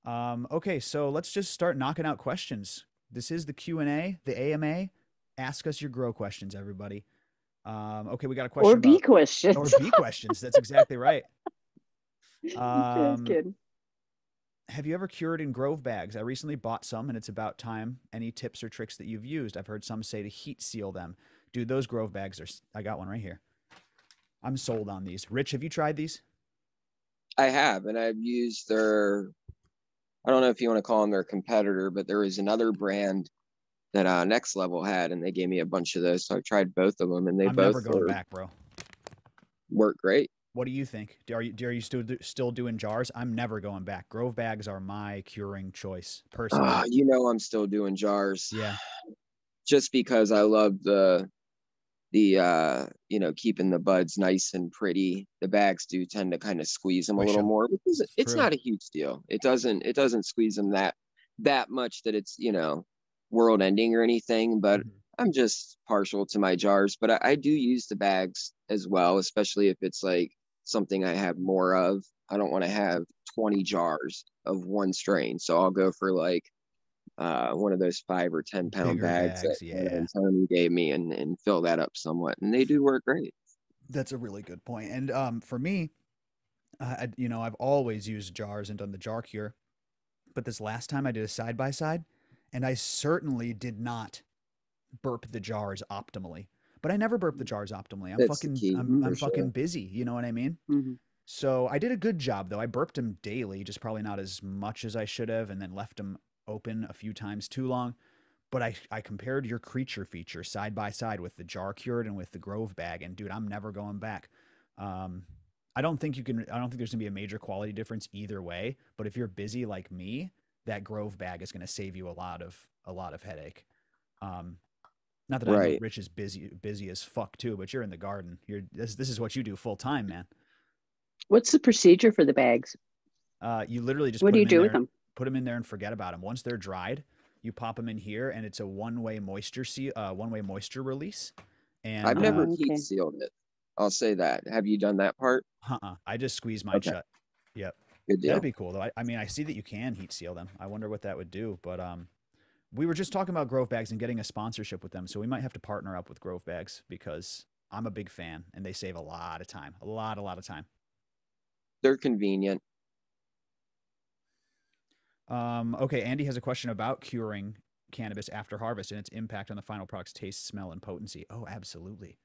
Okay, so let's just start knocking out questions. This is the Q&A, the AMA. Ask us your grow questions, everybody. Okay, we got a Or question B about, or questions. B questions. That's exactly right. Just Um, kidding. have you ever cured in Grove bags? I recently bought some and it's about time. Any tips or tricks that you've used? I've heard some say to heat seal them. Dude, those Grove bags are, I got one right here. I'm sold on these. Rich, have you tried these? I have, and I've used their, I don't know if you want to call them their competitor, but there was another brand that Next Level had, and they gave me a bunch of those. So I've tried both of them, and they I'm never both going back, bro. work great. What do you think? Are you still doing jars? I'm never going back. Grove bags are my curing choice, personally. I'm still doing jars Yeah, just because I love the keeping the buds nice and pretty. The bags do tend to kind of squeeze them a squish little them. more, because It's it's true. not a huge deal. It doesn't squeeze them that much that it's world ending or anything. But Mhm. I'm just partial to my jars. But I do use the bags as well, especially if it's like something I have more of. I don't want to have 20 jars of one strain, so I'll go for like one of those 5 or 10 pound Bigger bags that bags, yeah. Tony gave me, and fill that up somewhat. And they do work great. That's a really good point. And for me, I've always used jars and done the jar cure. But this last time I did a side by side, and I certainly did not burp the jars optimally. But I never burp the jars optimally. I'm That's the fucking key I'm for I'm sure. fucking busy. You know what I mean? Hmm. So I did a good job though. I burped them daily, just probably not as much as I should have, and then left them open a few times too long. But I compared your creature feature side by side with the jar cured and with the Grove bag, and dude, I'm never going back. Um, I don't think you can. I don't think there's gonna be a major quality difference either way. But if you're busy like me, that Grove bag is gonna save you a lot of headache. Um, Not that I know Right. Rich is busy as fuck too, but you're in the garden. This is what you do full time, man. What's the procedure for the bags? You literally just What do you do with them? put them in there, and forget about them. Once they're dried, you pop them in here, and it's a one-way moisture release. I've And never heat Okay. sealed it. I'll say that. Have you done that part? I just squeeze mine Okay, shut. Yep, good that'd deal. be cool though. I mean, I see that you can heat seal them. I wonder what that would do. But we were just talking about Grove Bags and getting a sponsorship with them, so we might have to partner up with Grove Bags because I'm a big fan, and they save a lot of time, a lot of time. They're convenient. Okay, Andy has a question about curing cannabis after harvest and its impact on the final product's taste, smell, and potency. Oh, absolutely.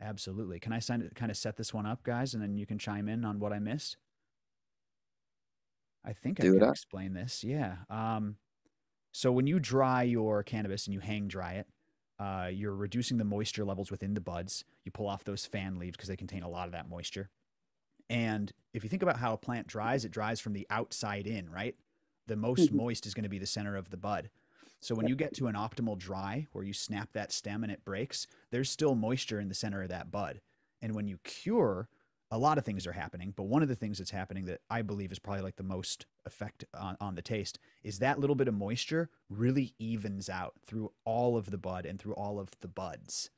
Absolutely. Can I kind of set this one up, guys, and then you can chime in on what I missed? I think I Do it can up. explain this. Yeah. So when you dry your cannabis and you hang dry it, you're reducing the moisture levels within the buds. You pull off those fan leaves because they contain a lot of that moisture. And if you think about how a plant dries, it dries from the outside in, right? The most Hmm. moist is going to be the center of the bud. So when Yep. you get to an optimal dry where you snap that stem and it breaks, there's still moisture in the center of that bud. And when you cure, a lot of things are happening, but one of the things that's happening that I believe is probably like the most effect on the taste is that little bit of moisture really evens out through all of the bud and through all of the buds.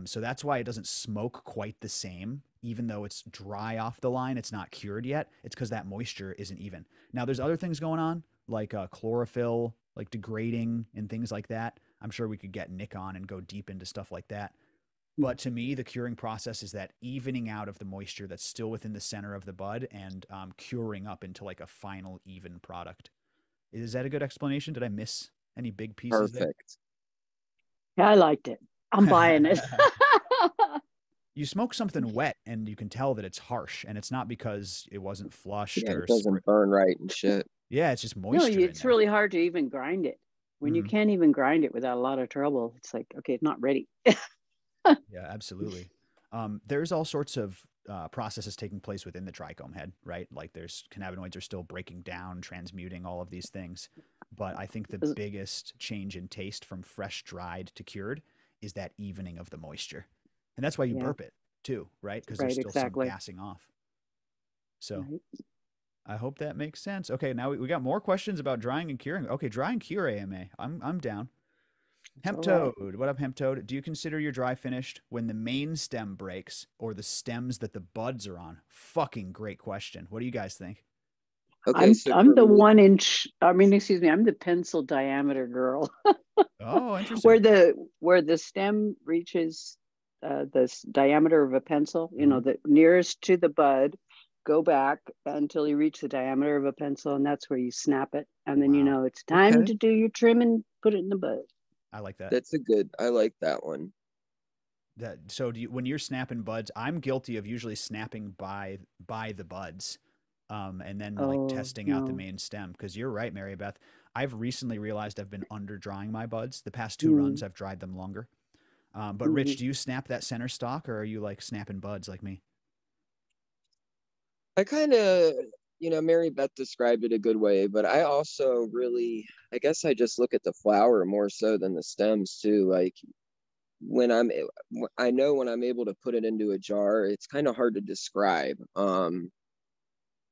So that's why it doesn't smoke quite the same, even though it's dry off the line. It's not cured yet. It's because that moisture isn't even. Now, there's other things going on, like chlorophyll, like degrading and things like that. I'm sure we could get Nick on and go deep into stuff like that. But to me, the curing process is that evening out of the moisture that's still within the center of the bud and curing up into like a final even product. Is that a good explanation? Did I miss any big pieces there? Perfect. Yeah, I liked it. I'm buying it. You smoke something wet and you can tell that it's harsh, and it's not because it wasn't flushed Yeah, or it spray. doesn't burn right and shit. Yeah, it's just No, moisture in it's there. really hard to even grind it. When you Hmm. can't even grind it without a lot of trouble, it's like, okay, it's not ready. Yeah, absolutely. There's all sorts of processes taking place within the trichome head, right? Like there's cannabinoids are still breaking down, transmuting all of these things. But I think the biggest change in taste from fresh dried to cured is that evening of the moisture. And that's why you Yeah, burp it too, right? Because there's right, still some exactly. gassing off. So Right. I hope that makes sense. Okay, now we got more questions about drying and curing. Okay, dry and cure AMA. I'm down. It's Hemp all right. Toad, what up, Hemp Toad? Do you consider your dry finished when the main stem breaks or the stems that the buds are on? Fucking great question. What do you guys think? Okay, so I'm for the me, 1 inch. I mean, excuse me. I'm the pencil diameter girl, Oh, interesting. where the stem reaches diameter of a pencil. You Hmm. know, the nearest to the bud. Go back until you reach the diameter of a pencil, and that's where you snap it. And then you Wow. know it's time okay, to do your trim and put it in the bud. I like that. that's a good. I like that one. That so do you, when you're snapping buds, I'm guilty of usually snapping by the buds, and then like Oh testing out the no. main stem. Because you're right, Mary Beth. I've recently realized I've been under drying my buds. The past two runs, Mm, I've dried them longer. But Rich, mhm. do you snap that center stalk, or are you like snapping buds like me? I kind of, Mary Beth described it a good way, but I also really, I guess I just look at the flower more so than the stems too. Like when I know when I'm able to put it into a jar, it's kind of hard to describe.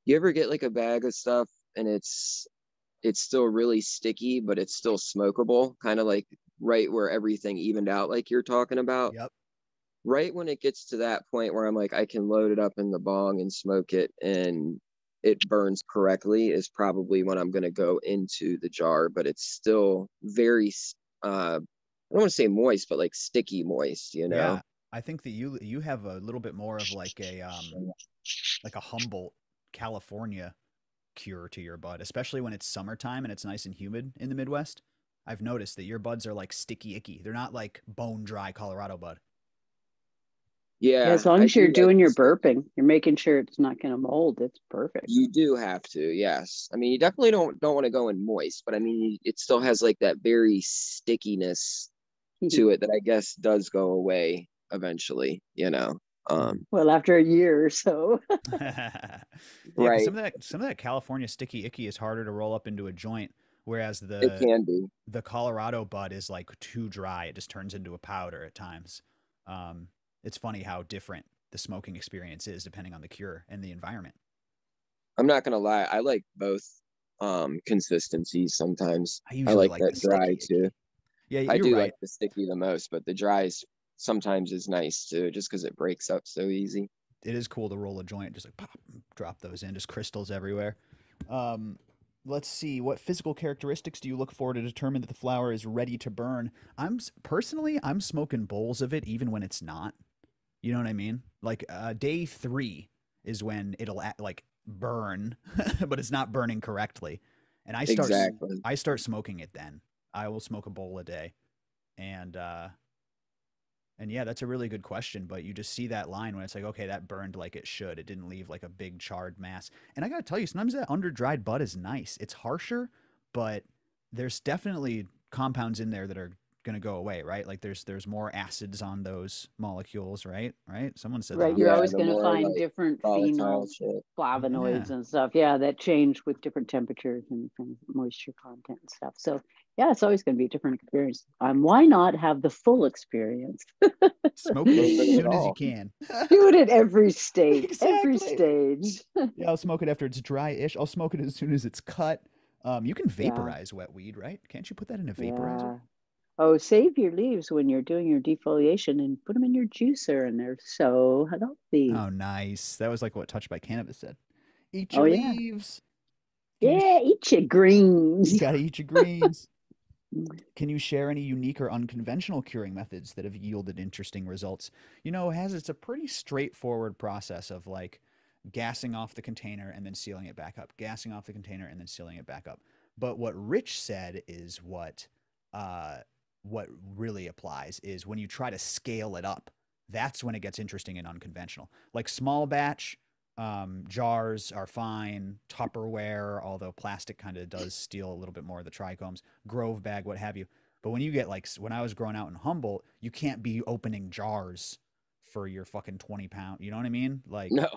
You ever get like a bag of stuff and it's still really sticky, but it's still smokable, kind of like right where everything evened out, like you're talking about. Yep. Right when it gets to that point where I'm like, I can load it up in the bong and smoke it and it burns correctly is probably when I'm going to go into the jar, but it's still very, I don't want to say moist, but like sticky moist, you know? Yeah, I think that you have a little bit more of like a Humboldt, California cure to your bud, especially when it's summertime and it's nice and humid in the Midwest. I've noticed that your buds are like sticky icky. They're not like bone dry Colorado bud. Yeah, Yeah, as long I as you're do like doing the your sticky. burping, you're making sure it's not going to mold. It's perfect. You do have to, yes. I mean, you definitely don't want to go in moist, but I mean, it still has like that very stickiness to it that I guess does go away eventually, you know. Hmm. Well, after a year or so. Yeah, because Right. some of that California sticky icky is harder to roll up into a joint, whereas It can be. the Colorado bud is like too dry. It just turns into a powder at times. Um, it's funny how different the smoking experience is depending on the cure and the environment. I'm not gonna lie, I like both consistencies sometimes. I I usually like like that the dry sticky too. icky. Yeah, I you're do like right. the sticky the most, but the dry is sometimes is nice too, just because it breaks up so easy. It is cool to roll a joint, just like pop, drop those in, just crystals everywhere. Um, let's see, what physical characteristics do you look for to determine that the flower is ready to burn? Personally, I'm smoking bowls of it even when it's not. You know what I mean? Like day 3 is when it'll like burn, but it's not burning correctly, and Mm. Exactly. I start smoking it then. I will smoke a bowl a day, and yeah, that's a really good question. But you just see that line when it's like, okay, that burned like it should. It didn't leave like a big charred mass. And I gotta tell you, sometimes that under dried bud is nice. It's harsher, but there's definitely compounds in there that are gonna go away, right? Like there's more acids on those molecules, right? Right? Someone said that Right, on you're the Yeah, always the going to more find like different volatile phenols, shit. flavonoids, yeah. and stuff. Yeah, that change with different temperatures and things, moisture content and stuff. So, yeah, it's always going to be a different experience. Why not have the full experience? Smoke it as Saving it soon as you all. can. Do it at every stage, every Exactly. stage. Yeah, I'll smoke it after it's dry-ish. I'll smoke it as soon as it's cut. You can Yeah, vaporize wet weed, right? Can't you put that in a vaporizer? yeah. Oh, save your leaves when you're doing your defoliation and put them in your juicer, and they're so healthy. Oh, nice. That was like what Touched by Cannabis said. Eat Oh, your yeah. leaves. Can you? Yeah, eat your You greens. gotta eat your greens. Can you share any unique or unconventional curing methods that have yielded interesting results? It's a pretty straightforward process of like gassing off the container and then sealing it back up, gassing off the container and then sealing it back up. But what Rich said is uh, what really applies is when you try to scale it up. That's when it gets interesting and unconventional. Like small batch, jars are fine. Tupperware, although plastic kind of does steal a little bit more of the trichomes. Grove bag, what have you. But when you get like when I was growing out in Humboldt, you can't be opening jars for your fucking 20 pound. You know what I mean? Like No.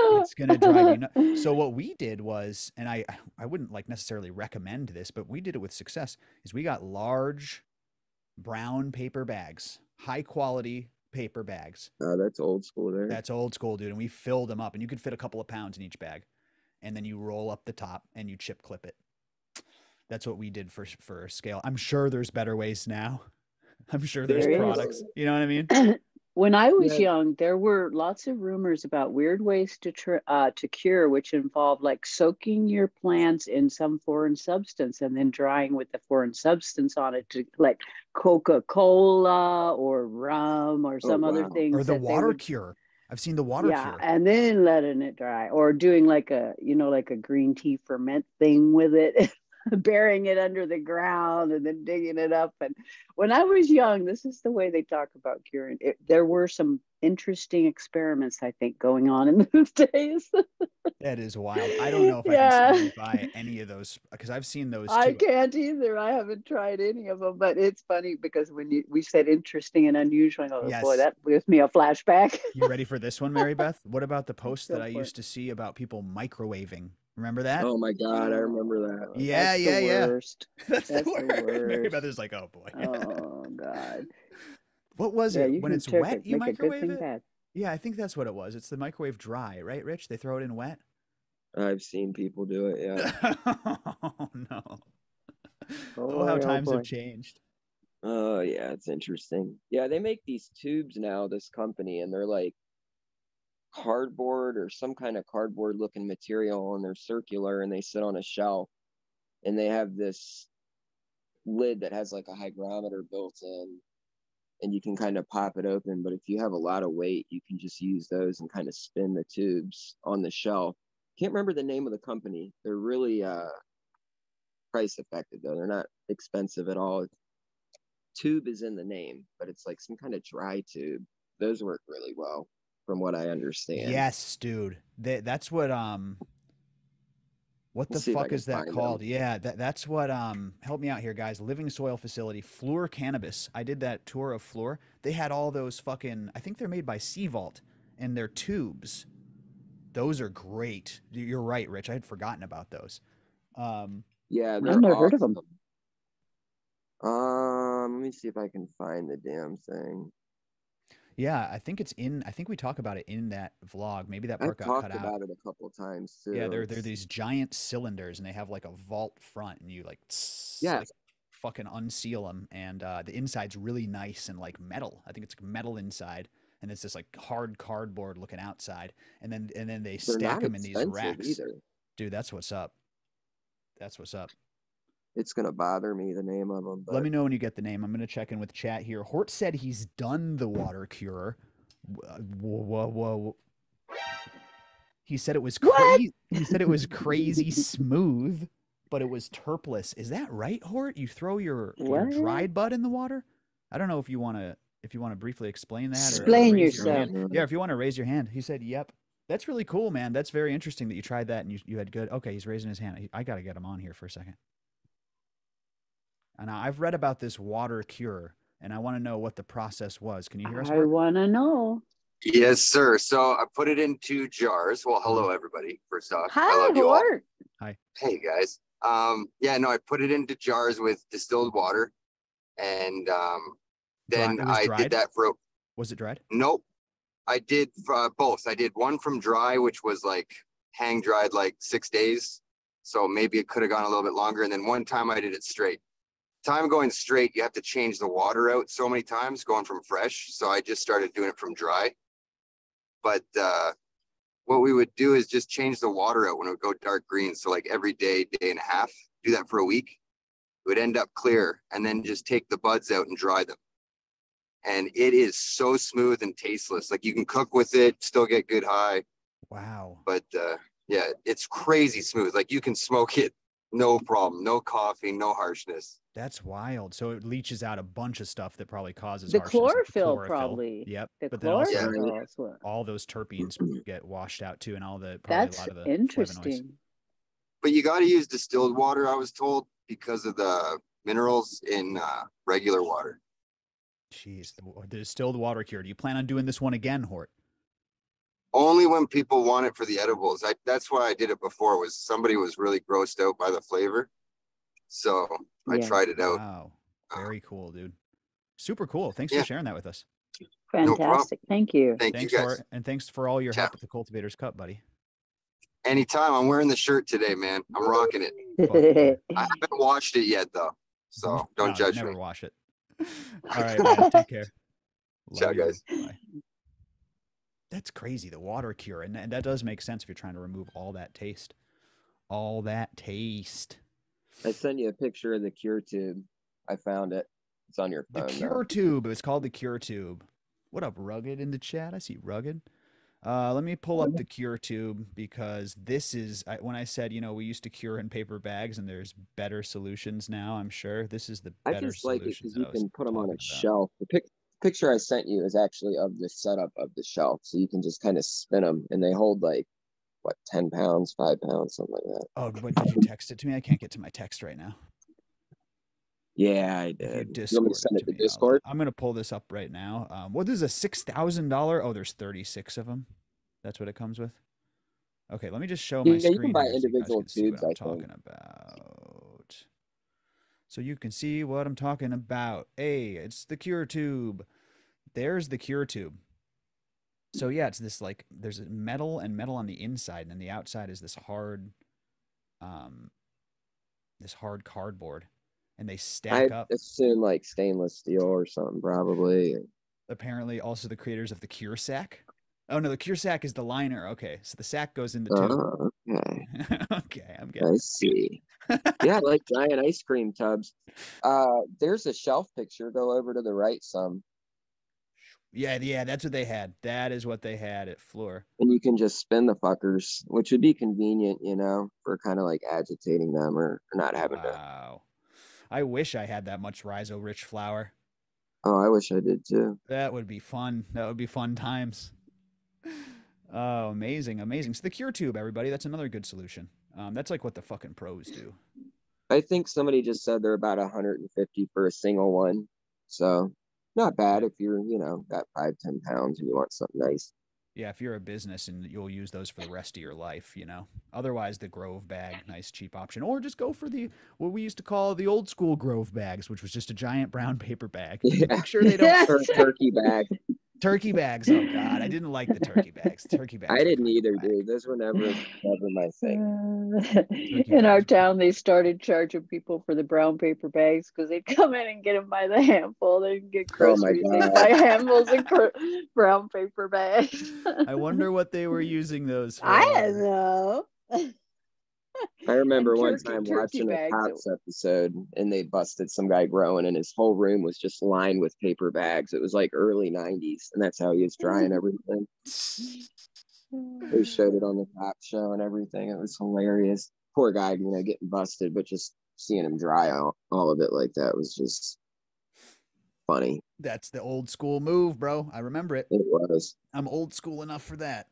it's gonna drive you nuts. So what we did was, and I wouldn't like necessarily recommend this, but we did it with success. Is we got large brown paper bags, high quality paper bags. That's old school there. That's old school, dude. And we filled them up, and you could fit a couple of pounds in each bag. And then you roll up the top and you chip clip it. That's what we did for scale. I'm sure there's better ways now. I'm sure there's There There is. products. are. You know what I mean? When I was Yeah. young, there were lots of rumors about weird ways to cure, which involve like soaking your plants in some foreign substance and then drying with the foreign substance on it, to like Coca-Cola or rum or Oh some other wow. Or things the that they water would, cure. I've seen the water yeah, cure. and then letting it dry, or doing like a, like a green tea ferment thing with it, burying it under the ground and then digging it up. And when I was young, this is the way they talk about curing it. There were some interesting experiments, I think, going on in those days. That is wild. I don't know if I can Yeah. stand by any of those because I've seen those I too. can't either. I haven't tried any of them, but it's funny because when we said interesting and unusual, I go, boy, Yes. that gives me a flashback. You ready for this one, Mary Beth? What about the post that Go I for it. used to see about people microwaving? Remember that? Oh my God, I remember that. Oh, Yeah, that's the yeah, yeah. worst. That's the That's the word. Mary Beth worst. is like, oh boy. Oh God. What was Yeah, it? you When can it's wet, you make a good microwave thing it? bad. Yeah, I think that's what it was. It's the microwave dry, right, Rich? They throw it in wet? I've seen people do it. Yeah. Oh no. Oh, how Boy, oh times have boy. changed. Oh yeah, it's interesting. Yeah, they make these tubes now, this company, and they're like cardboard or some kind of cardboard looking material, and they're circular and they sit on a shelf, and they have this lid that has like a hygrometer built in, and you can kind of pop it open. But if you have a lot of weight, you can just use those and kind of spin the tubes on the shelf. Can't remember the name of the company. They're really price effective though. They're not expensive at all. Tube is in the name, but it's like some kind of dry tube. Those work really well, from what I understand. Yes, dude. That's what We'll the see if I fuck can is that find them. called? Yeah, that's what help me out here, guys. Living Soil Facility, Fleur Cannabis. I did that tour of Fleur. They had all those fucking I think they're made by Sea Vault and they're tubes. Those are great. You're right, Rich. I had forgotten about those. Um Yeah, I've they're never heard of them. awesome. Let me see if I can find the damn thing. yeah, I think we talk about it in that vlog. Maybe that part I've got cut talked out. about it a couple times Yeah, too. they're these giant cylinders and they have like a vault front and you like Yeah, like fucking unseal them and the inside's really nice and like metal. I think it's like metal inside and it's this like hard cardboard looking outside and then they they're stack not them in these expensive racks. either. Dude, that's what's up. That's what's up. It's gonna bother me the name of them, Let but me know when you get the name. I'm going to check in with chat here. Hort said he's done the water cure. Whoa, whoa. He said it was What? crazy. He said it was crazy smooth, but it was terpless. Is that right, Hort? You throw your What? dried bud in the water? I don't know if you want to briefly explain that or Explain raise your yourself. hand. Yeah, if you want to raise your hand. He said, "Yep." That's really cool, man. That's very interesting that you tried that and you had good. Okay, he's raising his hand. I got to get him on here for a second. And I've read about this water cure and I want to know what the process was. Can you hear us, I Hort? want to know. Yes, sir. So I put it in 2 jars. Well, Uh-huh. hello, everybody. First off, I Hi, love you all. Hort. Hi. Hey, guys. Yeah, no, I put it into jars with distilled water, and then It was I did dried? that for. Was it dried? Nope, I did both. I did one from dry, which was like hang dried like 6 days, so maybe it could have gone a little bit longer. And then one time I did it straight. Time going straight, you have to change the water out so many times going from fresh. So I just started doing it from dry. But what we would do is just change the water out when it would go dark green. So like every day, day and a half, do that for a week. It would end up clear and then just take the buds out and dry them. And it is so smooth and tasteless. Like you can cook with it, still get good high. Wow. But yeah, it's crazy smooth. Like you can smoke it, no problem, no coughing, no harshness. That's wild. So it leaches out a bunch of stuff that probably causes The harshness. Like chlorophyll, probably. Yep. The But then also chlorophyll. Is what. all those terpenes get washed out too, and all the probably That's a lot of the flavonoids. interesting. But you got to use distilled water, I was told, because of the minerals in regular water. Jeez, the distilled water cure. Do you plan on doing this one again, Hort? Only when people want it for the edibles. That's why I did it before. Was somebody was really grossed out by the flavor, so I Yeah. tried it out. Wow. Very cool, dude. Super cool. Thanks Yeah. for sharing that with us. No problem. Fantastic. Thank you. Thank Thanks you guys. for and thanks for all your Ciao. help at the Cultivators Cup, buddy. Anytime. I'm wearing the shirt today, man. I'm rocking it. Fuck yeah. I haven't washed it yet though, so don't No, judge never me. wash it. All right, man. Take care. Ciao, you. guys. Bye. That's crazy. The water cure. And that does make sense if you're trying to remove all that taste. All that taste. I sent you a picture of the cure tube. I found it. It's on your The phone. cure tube. It's called the cure tube. What up, Rugged in the chat? I see Rugged. Let me pull up the cure tube because this is when I said, we used to cure in paper bags and there's better solutions now, I'm sure. This is the I better just like it solution because that you I was can put them on a talking about. shelf. The picture I sent you is actually of the setup of the shelf. So you can just kind of spin them and they hold like, what, 10 pounds, 5 pounds, something like that. Oh, what, did you text it to me? I can't get to my text right now. Yeah, I If you did. You want me to Discord send it it to to me, Discord? I'm going to pull this up right now. What is a $6,000? Oh, there's 36 of them. That's what it comes with. Okay, let me just show my Yeah, you can screen buy here so you guys individual can see what tubes, I'm I think. talking about. So you can see what I'm talking about. Hey, it's the cure tube. There's the cure tube. So yeah, it's this like there's metal and metal on the inside, and then the outside is um, this hard cardboard, and they I stack up. assume like stainless steel or something, probably. Apparently, also the creators of the cure sack. Oh no, the cure sack is the liner. Okay, so the sack goes in the tube. Okay. Okay, I'm I getting see. Yeah, I like giant ice cream tubs. There's a shelf picture. Go over to the right some. Yeah, that's what they had. That is what they had at Floor. And you can just spin the fuckers, which would be convenient, for kind of like agitating them or not having to. Wow. I wish I had that much Rhizo rich flour. Oh, I wish I did too. That would be fun. That would be fun times. Oh, amazing, amazing. So the cure tube, everybody, that's another good solution. That's like what the fucking pros do. I think somebody just said they're about 150 for a single one. So not bad Yeah. if you're, got 5-10 pounds and you want something nice. Yeah, if you're a business and you'll use those for the rest of your life, Otherwise, the Grove bag, nice cheap option. Or just go for what we used to call the old school Grove bags, which was just a giant brown paper bag. Yeah. Make sure they don't Or turkey bag. turkey bags. Oh God, I didn't like the turkey bags. Turkey bags. I didn't were either, whack. dude. Those were never my thing. Turkey In our bags were town, they started charging people for the brown paper bags because they'd come in and get them by the handful. They'd get Oh my groceries. They'd God. buy handfuls of brown paper bags. I wonder what they were using those for. I don't know. I remember And one time turkey watching a bags. Cops episode and they busted some guy growing and his whole room was just lined with paper bags. It was like early 90s and that's how he was drying everything. They showed it on the Cops show and everything. It was hilarious. Poor guy, getting busted, but just seeing him dry all of it like that was just funny. That's the old school move, bro. I remember it. It was. I'm old school enough for that.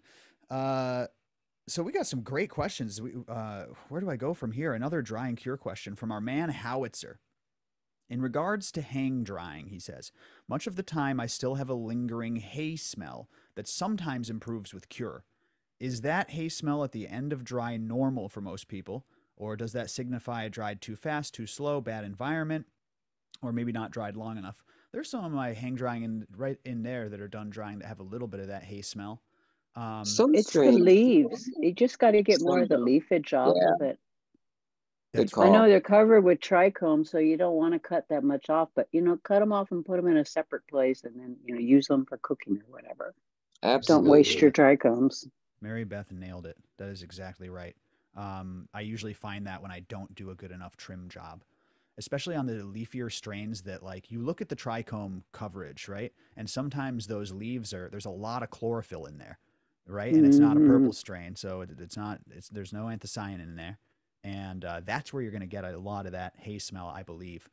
So we got some great questions. Where do I go from here? Another dry and cure question from our man Howitzer. In regards to hang drying, he says, much of the time I still have a lingering hay smell that sometimes improves with cure. Is that hay smell at the end of dry normal for most people? Or does that signify I dried too fast, too slow, bad environment, or maybe not dried long enough? There's some of my hang drying right in there that are done drying that have a little bit of that hay smell. It's the leaves. You just got to get more of the leafage off of it. I know they're covered with trichome, so you don't want to cut that much off, but cut them off and put them in a separate place and then use them for cooking or whatever. Absolutely. Don't waste your trichomes. Mary Beth nailed it. That is exactly right. I usually find that when I don't do a good enough trim job, especially on the leafier strains that you look at the trichome coverage, right? And sometimes those leaves there's a lot of chlorophyll in there, right? And it's not a purple strain. So there's no anthocyanin in there. And that's where you're going to get a lot of that hay smell, I believe.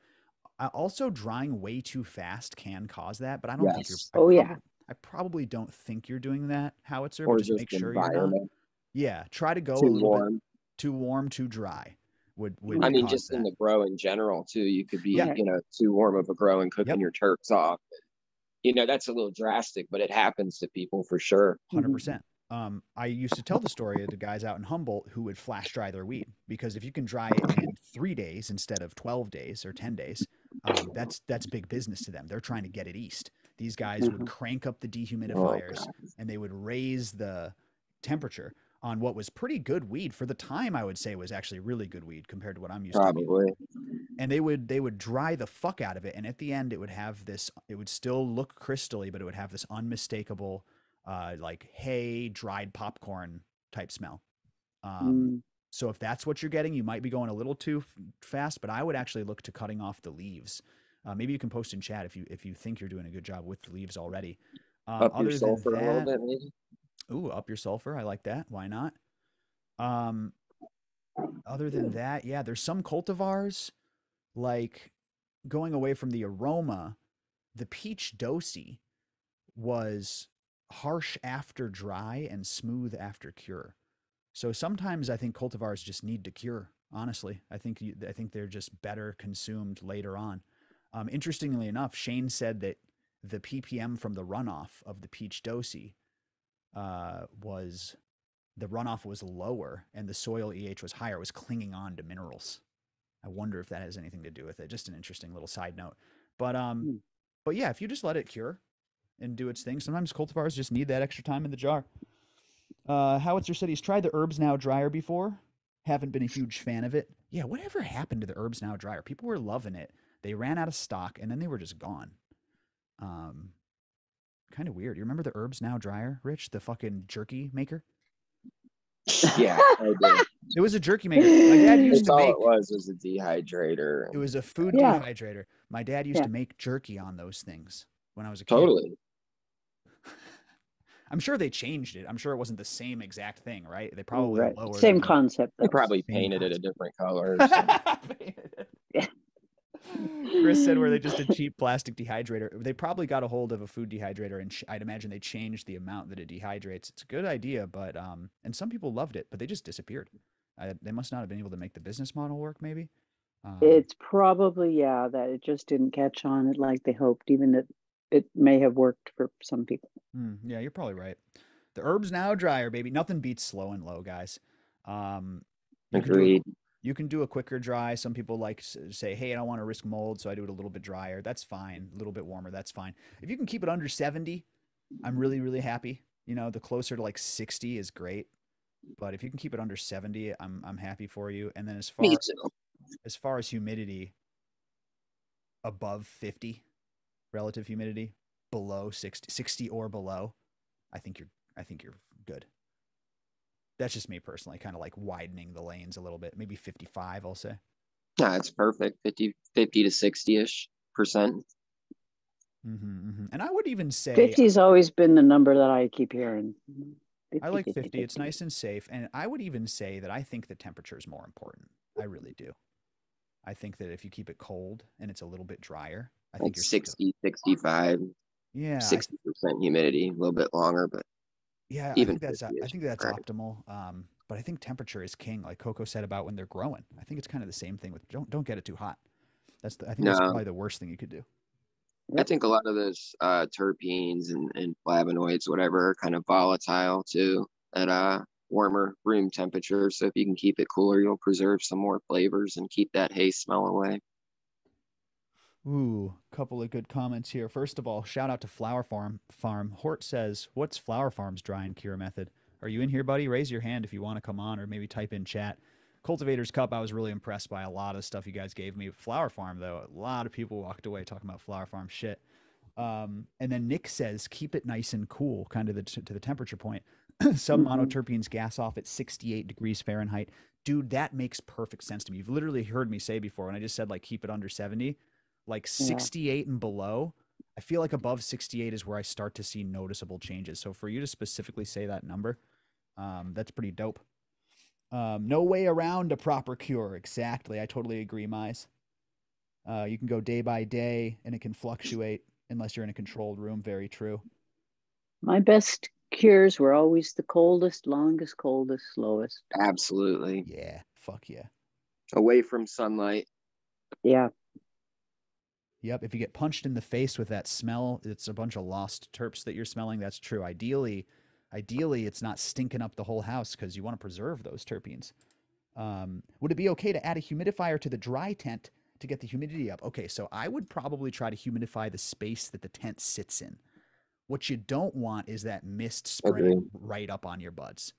Also, drying way too fast can cause that, but I don't think you're. I probably don't think you're doing that, Howitzer. But just make sure you're not. Yeah, try to go a little bit too warm, too dry. Would I mean, cause just that. in the grow in general too. You could be, too warm of a grow and cooking your Turks off. That's a little drastic, but it happens to people for sure. 100%. I used to tell the story of the guys out in Humboldt who would flash dry their weed because if you can dry it in 3 days instead of 12 days or 10 days, that's big business to them. They're trying to get it east. These guys would crank up the dehumidifiers and they would raise the temperature on what was pretty good weed for the time. I would say was actually really good weed compared to what I'm used to. and they would dry the fuck out of it, and at the end it would have this, it would still look crystally, but it would have this unmistakable like hay, dried popcorn type smell. So if that's what you're getting, you might be going a little too fast, but I would actually look to cutting off the leaves. Maybe you can post in chat if you think you're doing a good job with the leaves already. Up your sulfur a little bit, maybe. Ooh, up your sulfur. I like that. Why not? Other than that, yeah, there's some cultivars, like going away from the aroma, the peach dosi was harsh after dry and smooth after cure. So sometimes I think cultivars just need to cure. Honestly, I think they're just better consumed later on. Interestingly enough, Shane said that the ppm from the runoff of the peach dosi was the runoff was lower and the soil EH was higher. It was clinging on to minerals. I wonder if that has anything to do with it. Just an interesting little side note. But yeah, if you just let it cure and do its thing, sometimes cultivars just need that extra time in the jar. Howitzer said he's tried the Herbs Now dryer before. Haven't been a huge fan of it. Yeah, whatever happened to the Herbs Now dryer? People were loving it. They ran out of stock and then they were just gone. Kind of weird. You remember the Herbs Now dryer, Rich? The fucking jerky maker? Yeah, I do. It was a jerky maker. My dad used to all make. It was a dehydrator. It was a food dehydrator. My dad used to make jerky on those things when I was a kid. Totally. I'm sure they changed it. I'm sure it wasn't the same exact thing, right? They probably lowered same concept. They probably painted it a different color. Yeah. Chris said where they just did cheap plastic dehydrator. They probably got a hold of a food dehydrator, and I'd imagine they changed the amount that it dehydrates. It's a good idea, but and some people loved it, but they just disappeared. They must not have been able to make the business model work, maybe. It's probably that it just didn't catch on it like they hoped, even that it may have worked for some people. Yeah, you're probably right. The Herbs Now dryer, baby. Nothing beats slow and low, guys. Agreed. You can do a quicker dry. Some people like to say, hey, I don't want to risk mold, so I do it a little bit drier. That's fine. A little bit warmer, that's fine. If you can keep it under 70, I'm really, really happy. You know, the closer to like 60 is great. But if you can keep it under 70, I'm happy for you. And then as far as humidity, above 50 relative humidity, below 60 or below, I think you're good. That's just me personally, kind of like widening the lanes a little bit. Maybe 55, I'll say. Yeah, it's perfect. 50 to 60-ish%. And I would even say 50's always been the number that I keep hearing. 50, I like 50. 50. It's nice and safe. And I would even say that I think the temperature is more important. I really do. I think that if you keep it cold and it's a little bit drier, I think you're 60, 65. Yeah. 60% humidity, a little bit longer, but yeah, even I think that's optimal. But I think temperature is king, like Coco said about when they're growing. I think it's kind of the same thing with don't get it too hot. I think that's probably the worst thing you could do. I think a lot of those terpenes and flavonoids, whatever, are kind of volatile too at warmer room temperature. So if you can keep it cooler, you'll preserve some more flavors and keep that hay smell away. Ooh, couple of good comments here. First of all, shout out to Flower Farm. Hort says, what's Flower Farm's dry and cure method? Are you in here, buddy? Raise your hand if you want to come on, or maybe type in chat. Cultivator's Cup, I was really impressed by a lot of stuff you guys gave me. Flower Farm, though, a lot of people walked away talking about Flower Farm shit. And then Nick says, keep it nice and cool, kind of to the temperature point. Some monoterpenes gas off at 68 degrees Fahrenheit. Dude, that makes perfect sense to me. You've literally heard me say before, when I just said, like, keep it under 70, like 68 and below, I feel like above 68 is where I start to see noticeable changes. So for you to specifically say that number, that's pretty dope. No way around a proper cure. Exactly. I totally agree, Mize. You can go day by day and it can fluctuate unless you're in a controlled room. Very true. My best cures were always the coldest, longest, coldest, slowest. Absolutely. Yeah. Fuck yeah. Away from sunlight. Yeah. Yep. If you get punched in the face with that smell, it's a bunch of lost terps that you're smelling. That's true. Ideally, it's not stinking up the whole house because you want to preserve those terpenes. Would it be okay to add a humidifier to the dry tent to get the humidity up? Okay, so I would probably try to humidify the space that the tent sits in. What you don't want is that mist spraying right up on your buds.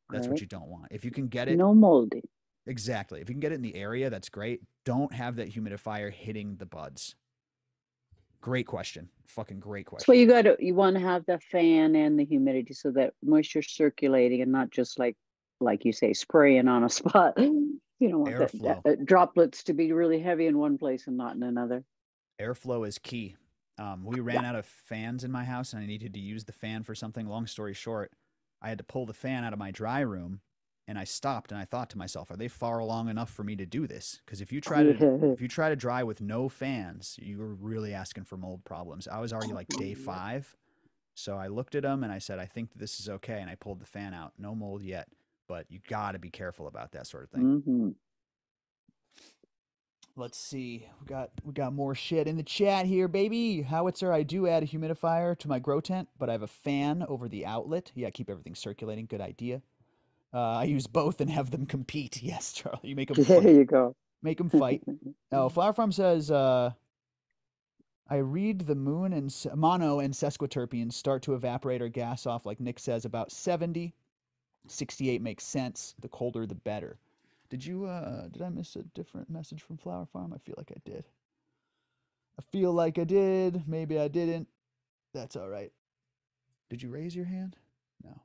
That's what you don't want. If you can get it. No molding. Exactly. If you can get it in the area, that's great. don't have that humidifier hitting the buds? Great question. Fucking great That's question. why you want to have the fan and the humidity so that moisture circulating and not just like you say, spraying on a spot. You don't want that droplets to be really heavy in one place and not in another. Airflow is key. We ran out of fans in my house and I needed to use the fan for something. Long story short, I had to pull the fan out of my dry room, and I stopped and I thought to myself, are they far along enough for me to do this? Because if you try to dry with no fans, you're really asking for mold problems. I was already like day 5. So I looked at them and I said, I think this is okay. And I pulled the fan out. No mold yet, but you got to be careful about that sort of thing. Mm-hmm. Let's see. We got more shit in the chat here, baby. Howitzer, I do add a humidifier to my grow tent, but I have a fan over the outlet. Yeah, keep everything circulating. Good idea. I use both and have them compete. Yes, Charlie, you make them fight. There you go. Make them fight. Oh, Flower Farm says, I read the moon and mono and sesquiterpenes start to evaporate or gas off, like Nick says, about 70. 68 makes sense. The colder, the better. Did I miss a different message from Flower Farm? I feel like I did. I feel like I did. Maybe I didn't. That's all right. Did you raise your hand? No.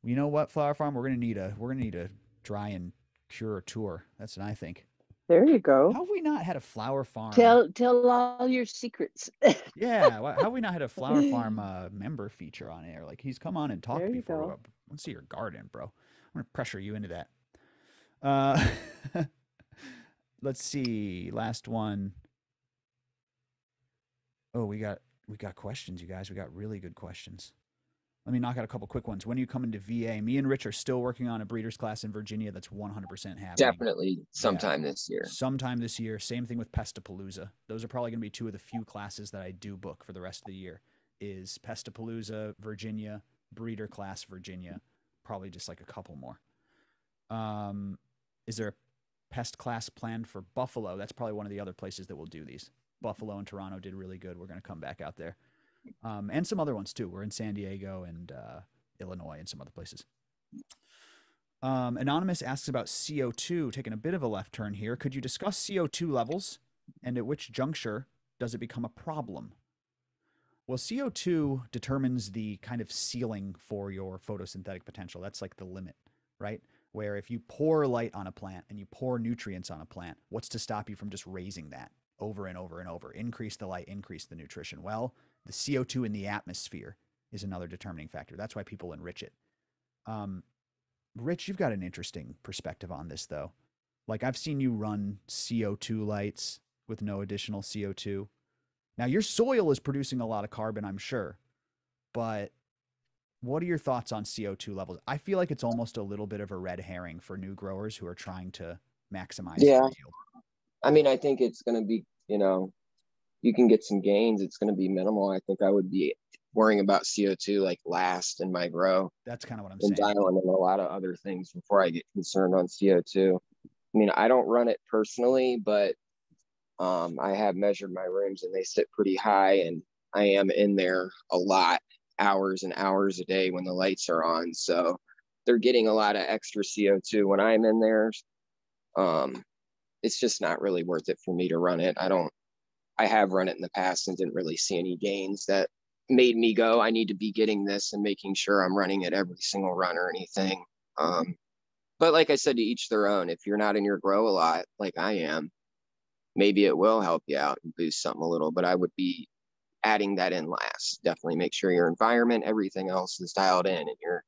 You know what, Flower Farm? We're gonna need a dry and cure tour. That's what I think. There you go. How have we not had a Flower Farm? Tell all your secrets. Yeah. How have we not had a Flower Farm member feature on air? Like, he's come on and talked before. Let's see your garden, bro. I'm gonna pressure you into that. Let's see. Last one. Oh, we got questions, you guys. We got really good questions. Let me knock out a couple quick ones. When are you coming to VA? Me and Rich are still working on a breeder's class in Virginia. That's 100% happening. Definitely sometime this year. Sometime this year. Same thing with Pestapalooza. Those are probably going to be 2 of the few classes that I do book for the rest of the year. Is Pestapalooza, Virginia, breeder class, Virginia. Probably just like a couple more. Is there a pest class planned for Buffalo? That's probably one of the other places that will do these. Buffalo and Toronto did really good. We're going to come back out there. And some other ones too. We're in San Diego and Illinois and some other places. Anonymous asks about CO2, taking a bit of a left turn here. Could you discuss CO2 levels and at which juncture does it become a problem? Well, CO2 determines the kind of ceiling for your photosynthetic potential. That's like the limit, right? Where if you pour light on a plant and you pour nutrients on a plant, what's to stop you from just raising that over and over and over? Increase the light, increase the nutrition. Well, the CO2 in the atmosphere is another determining factor. That's why people enrich it. Rich, you've got an interesting perspective on this, though. Like, I've seen you run CO2 lights with no additional CO2. Now, your soil is producing a lot of carbon, I'm sure. But what are your thoughts on CO2 levels? I feel like it's almost a little bit of a red herring for new growers who are trying to maximize their yield. I mean, I think it's going to be, you can get some gains. It's going to be minimal. I think I would be worrying about CO2 like last in my grow. That's kind of what I'm saying. Dialing in a lot of other things before I get concerned on CO2. I mean, I don't run it personally, but I have measured my rooms and they sit pretty high, and I am in there a lot, hours and hours a day when the lights are on. So they're getting a lot of extra CO2 when I'm in there. It's just not really worth it for me to run it. I have run it in the past and didn't really see any gains that made me go, I need to be getting this and making sure I'm running it every single run or anything. But like I said, to each their own. If you're not in your grow a lot, like I am, maybe it will help you out and boost something a little, but I would be adding that in last. Definitely make sure your environment, everything else is dialed in, and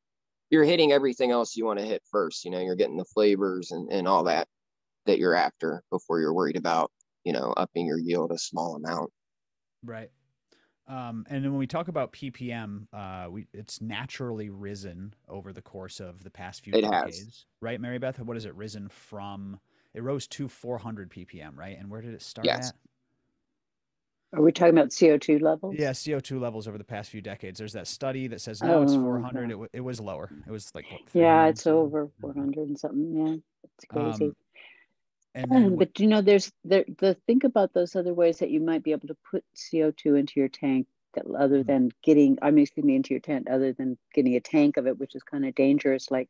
you're hitting everything else you want to hit first. You're getting the flavors and all that you're after before you're worried about, upping your yield a small amount. Right. And then when we talk about ppm, it's naturally risen over the course of the past few decades, right, Mary Beth? What has it risen from? It rose to 400 ppm, right? And where did it start at? Are we talking about CO2 levels? Yeah, CO2 levels over the past few decades. There's that study that says, no, it's 400. Okay. It was lower. It was like, what, it's over 400 and something. Yeah, it's crazy. But there's think about those other ways that you might be able to put CO2 into your tank other than getting, I mean, excuse me, into your tent, other than getting a tank of it, which is kind of dangerous, like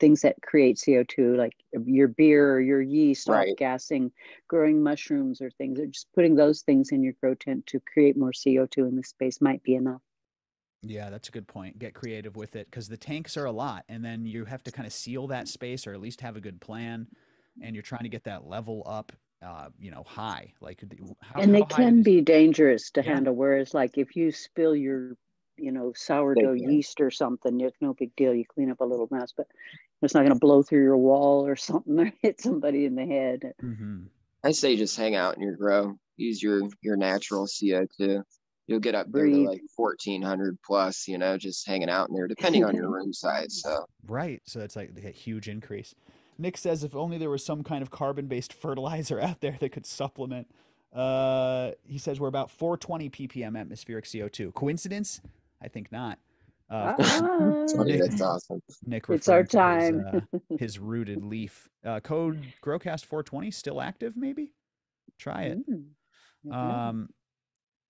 things that create CO2, like your beer or your yeast off gassing, growing mushrooms or things, or just putting those things in your grow tent to create more CO2 in the space might be enough. Yeah, that's a good point. Get creative with it because the tanks are a lot, and then you have to kind of seal that space or at least have a good plan, and you're trying to get that level up, you know, high. Like, and they how high can be dangerous to Yeah. handle. Whereas, like, if you spill your, you know, sourdough yeast or something, it's no big deal. You clean up a little mess, but it's not going to blow through your wall or something or hit somebody in the head. I say just hang out in your grow. Use your natural CO2. You'll get up there to like 1400 plus, you know, just hanging out in there, depending on your room size. So right, so that's like a huge increase. Nick says if only there was some kind of carbon-based fertilizer out there that could supplement. He says we're about 420 ppm atmospheric CO2. Coincidence? I think not. Of course, Nick, that's awesome. Nick it's our time. time. His rooted leaf. Code GrowCast 420 still active? Maybe try it.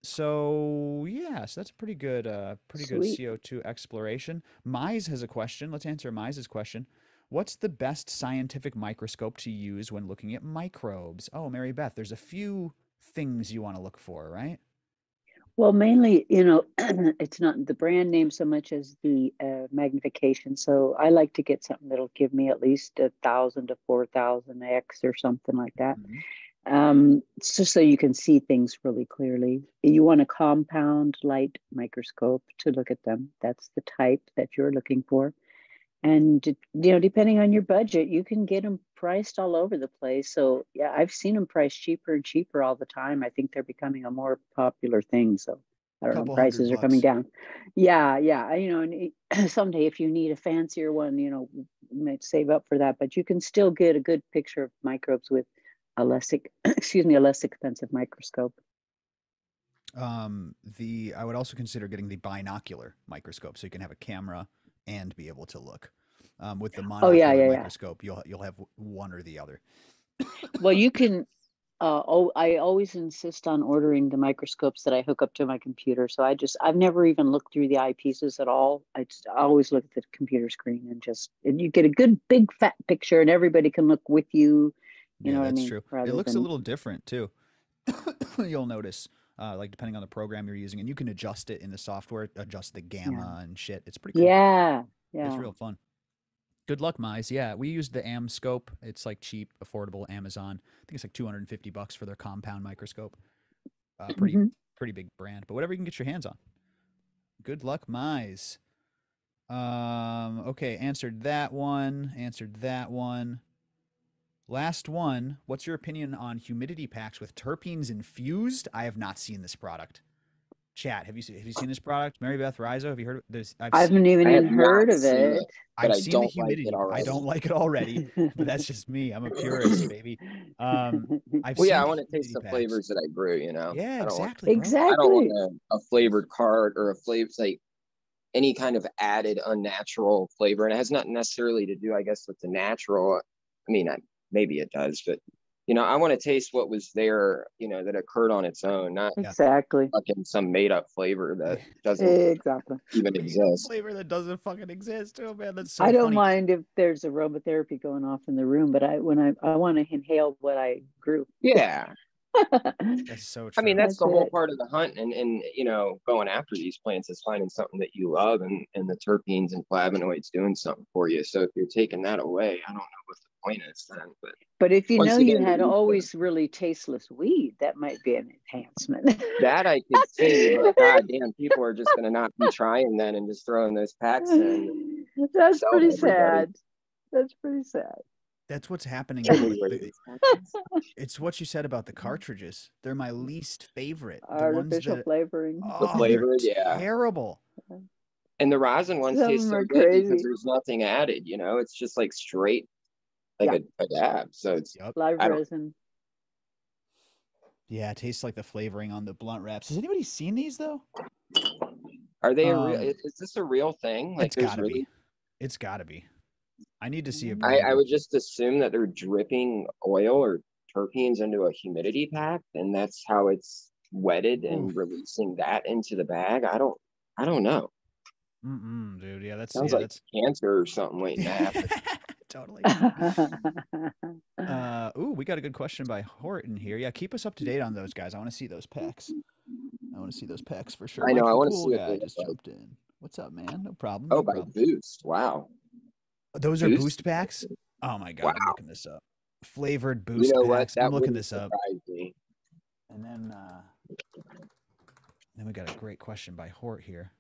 So yeah, so that's a pretty good CO2 exploration. Mize has a question. Let's answer Mize's question. What's the best scientific microscope to use when looking at microbes? Oh, Mary Beth, there's a few things you want to look for, right? Well, mainly, you know, it's not the brand name so much as the magnification. So I like to get something that'll give me at least 1,000 to 4,000 X or something like that. It's just so you can see things really clearly. You want a compound light microscope to look at them. That's the type that you're looking for. And, you know, depending on your budget, you can get them priced all over the place. So, yeah, I've seen them priced cheaper and cheaper all the time. I think they're becoming a more popular thing. So, I don't know, prices are coming down. Yeah. You know, and someday if you need a fancier one, you know, you might save up for that. But you can still get a good picture of microbes with a less expensive microscope. I would also consider getting the binocular microscope so you can have a camera and be able to look. With the monocular microscope, you'll have one or the other. Well, you can. I always insist on ordering the microscopes that I hook up to my computer. So I've never even looked through the eyepieces at all. I always look at the computer screen and you get a good big fat picture, and everybody can look with you. You know what I mean? True. It looks a little different too. You'll notice. Like depending on the program you're using, and you can adjust it in the software, adjust the gamma and shit. It's pretty cool. Yeah. It's real fun. Good luck, Mize. Yeah, we used the AM scope. It's like cheap, affordable Amazon. I think it's like $250 for their compound microscope. Pretty big brand, but whatever you can get your hands on. Good luck, Mize. Okay, answered that one. Last one. What's your opinion on humidity packs with terpenes infused? I have not seen this product. Chat, have you seen this product? Mary Beth, Rhizo, have you heard of this? I haven't even heard of it. I've seen the humidity. I don't like it already, but that's just me. I'm a purist, baby. I want to taste the flavors that I brew, you know? Yeah, exactly. I don't want a flavored cart or a flavor, like any kind of added unnatural flavor. And it has nothing necessarily to do, I guess, with the natural. I mean, maybe it does, but you know, I want to taste what was there, you know, that occurred on its own, not fucking some made up flavor that doesn't even exist. Flavor that doesn't fucking exist. Oh man, that's so I don't mind if there's aromatherapy going off in the room, but I want to inhale what I grew. Yeah. That's so true. I mean, that's the whole part of the hunt and you know, going after these plants is finding something that you love and the terpenes and flavonoids doing something for you. So if you're taking that away, I don't know what the point is then. But if you know you had always really tasteless weed, that might be an enhancement. That I could see, but goddamn, people are just going to not be trying then and just throwing those packs in. That's pretty sad. That's pretty sad. That's what's happening. It's what you said about the cartridges. They're my least favorite. Artificial flavoring. The flavor, terrible. And the rosin ones taste so good because there's nothing added. You know, it's just like straight, like a dab. So it's live resin. Yeah, it tastes like the flavoring on the blunt wraps. Has anybody seen these though? Are they is this a real thing? Like, it's gotta be. It's gotta be. I need to see a I would just assume that they're dripping oil or terpenes into a humidity pack, and that's how it's wetted Oof. and releasing that into the bag. I don't know. Dude. Yeah, Sounds like cancer or something waiting to happen. Totally. Ooh, we got a good question by Horton here. Yeah, keep us up to date on those guys. I want to see those pecs. I want to see those pecs for sure. I know. Mike I the want to Cool see what Guy they look just like. jumped in. What's up, man? No problem. Oh, No by problem. Boost. Wow. Those are boost packs? Oh my God, Wow. I'm looking this up. Flavored You boost know what? packs. That I'm looking wouldn't this up. surprise me. And then we got a great question by Hort here.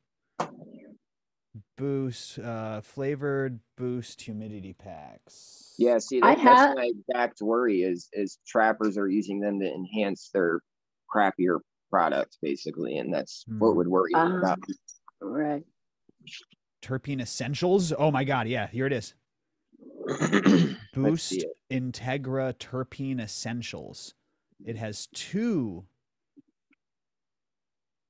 Boost flavored boost humidity packs. Yeah, see, that's my exact worry is trappers are using them to enhance their crappier products, basically, and that's what would worry me about. Right. Terpene essentials. Oh my God, yeah, here it is. Boost Integra terpene essentials. It has 2.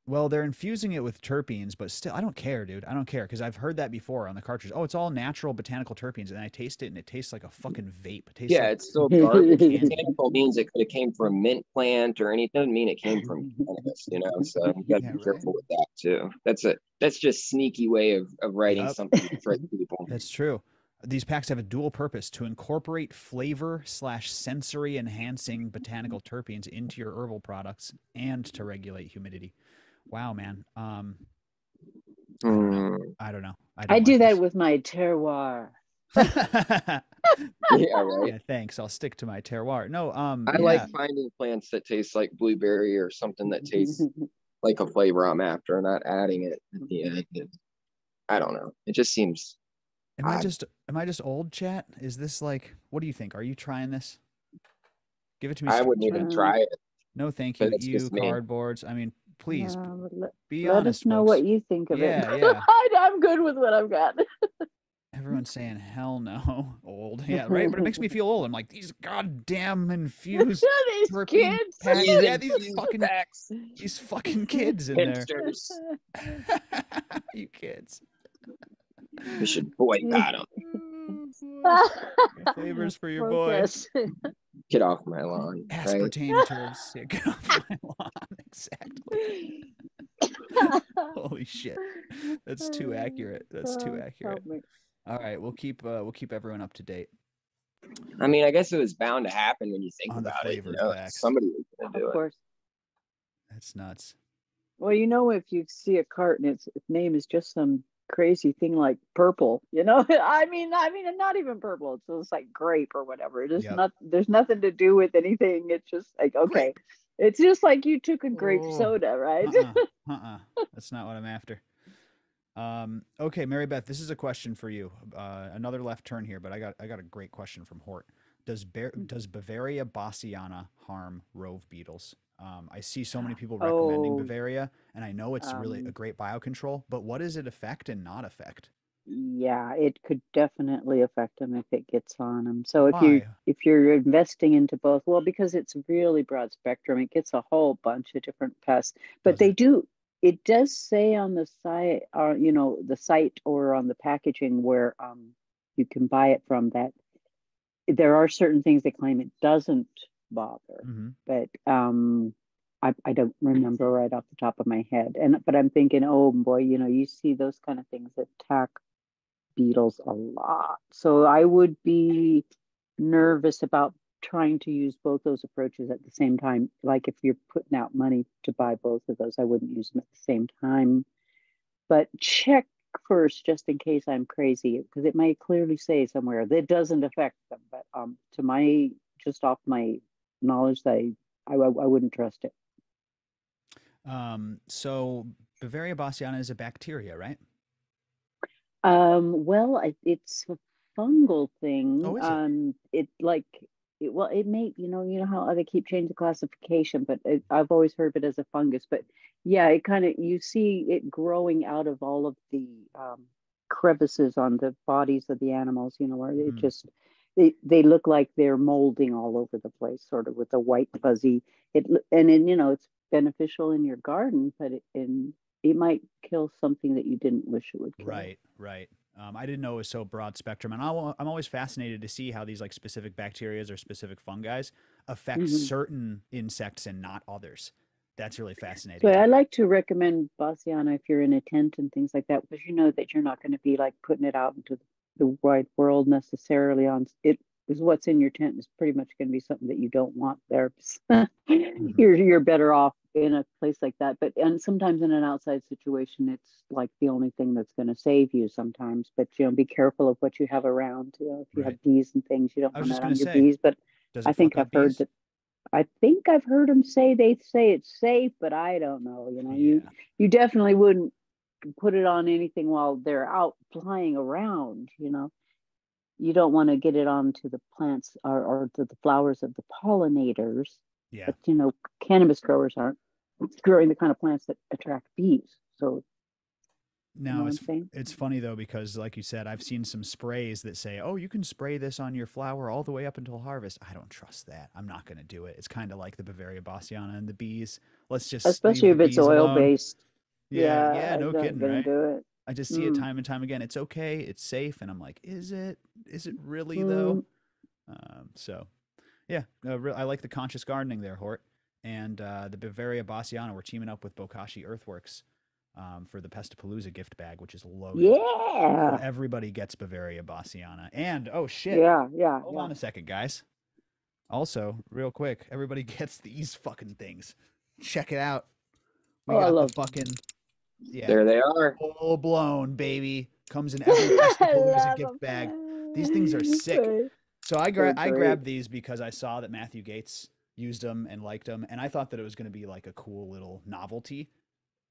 Well, they're infusing it with terpenes, but still, I don't care, dude. I don't care because I've heard that before on the cartridge. Oh, it's all natural botanical terpenes, and I taste it, and it tastes like a fucking vape. It tastes like it's so garbage. Botanical means it could have came from a mint plant or anything. Doesn't mean it came from cannabis, you know. So you got to be careful with that too. That's just sneaky way of writing something to trick people. That's true. These packs have a dual purpose to incorporate flavor/sensory enhancing botanical terpenes into your herbal products and to regulate humidity. Wow, man. I don't know. I do that with my terroir. Yeah, right. Yeah, thanks. I'll stick to my terroir. No, I like finding plants that taste like blueberry or something that tastes like a flavor I'm after, not adding it at the end. I don't know. It just seems. Am I just old, chat? Is this like? What do you think? Are you trying this? Give it to me. I wouldn't even try it. No, thank you. You cardboards. I mean, please be honest. Let us know what you think of it. Yeah. I'm good with what I've got. Everyone's saying hell no, old. Yeah, right. But it makes me feel old. I'm like these goddamn infused these kids. Packs. Yeah, these fucking kids in there. You kids. We should boycott them. Flavors for your boys. Get off my lawn. Aspartame turds. Yeah, get off my lawn. Exactly. Holy shit. That's too accurate. That's too accurate. All right, we'll keep everyone up to date. I mean, I guess it was bound to happen when you think about it. You know, somebody was going to do it. Of course. That's nuts. Well, you know, if you see a cart and its name is just some crazy thing like purple, you know, I mean, not even purple. It's just like grape or whatever. It is not. There's nothing to do with anything. It's just like okay, it's just like you took a grape soda, right? That's not what I'm after. Okay, Mary Beth, this is a question for you. Another left turn here, but I got a great question from Hort. Does Bavaria bassiana harm rove beetles? I see so many people recommending Bavaria, and I know it's really a great biocontrol, but what does it affect and not affect? Yeah, it could definitely affect them if it gets on them. So if you're investing into both, well, because it's really broad spectrum, it gets a whole bunch of different pests. But it does say on the site, the site or on the packaging where you can buy it from, that there are certain things they claim it doesn't bother. But I don't remember right off the top of my head. But I'm thinking, oh boy, you see those kind of things attack beetles a lot. So I would be nervous about trying to use both those approaches at the same time. Like if you're putting out money to buy both of those, I wouldn't use them at the same time. But check first, just in case I'm crazy, because it may clearly say somewhere that it doesn't affect them. But just off my knowledge, I wouldn't trust it. So Bavaria bassiana is a bacteria, right? Well, it's a fungal thing. Oh, is it? It may, how they keep changing the classification, but I've always heard of it as a fungus. But yeah, it kind of, you see it growing out of all of the crevices on the bodies of the animals, where it just, they look like they're molding all over the place, sort of with a white fuzzy. It's beneficial in your garden, but it might kill something that you didn't wish it would kill. Right. I didn't know it was so broad spectrum, and I'm always fascinated to see how these like specific bacteria or specific fungi affect certain insects and not others. That's really fascinating. So I like to recommend Bassiana if you're in a tent and things like that, because you know that you're not going to be like putting it out into the wide world necessarily. On it is what's in your tent is pretty much going to be something that you don't want there. You're better off in a place like that. But and sometimes in an outside situation, it's like the only thing that's going to save you sometimes. But be careful of what you have around. If you have bees and things, you don't I was want just that going on to your say, bees. But does I it think fuck up I've heard bees? that. I think I've heard them say it's safe, but I don't know. You definitely wouldn't put it on anything while they're out flying around. You don't want to get it onto the plants or to the flowers of the pollinators. Yeah. But cannabis growers aren't growing the kind of plants that attract bees. So now it's funny though, because like you said, I've seen some sprays that say, oh, you can spray this on your flower all the way up until harvest. I don't trust that. I'm not going to do it. It's kind of like the Bavaria Bassiana and the bees. Let's just especially leave if the it's bees oil alone. based. Yeah, no I'm not kidding, gonna right? do it. I just see it time and time again. It's okay, it's safe, and I'm like, is it really though? So yeah, I like the conscious gardening there, Hort. And the Bavaria Bassiana, we're teaming up with Bokashi Earthworks for the Pestapalooza gift bag, which is loaded. Yeah. So everybody gets Bavaria Bassiana. And oh shit. Yeah. Hold on a second, guys. Also, real quick, everybody gets these fucking things. Check it out. We got the fucking There they are. full blown, baby. Comes in every Pestapalooza gift bag. These things are sick. So I grabbed these because I saw that Matthew Gates used them and liked them, and I thought that it was going to be like a cool little novelty.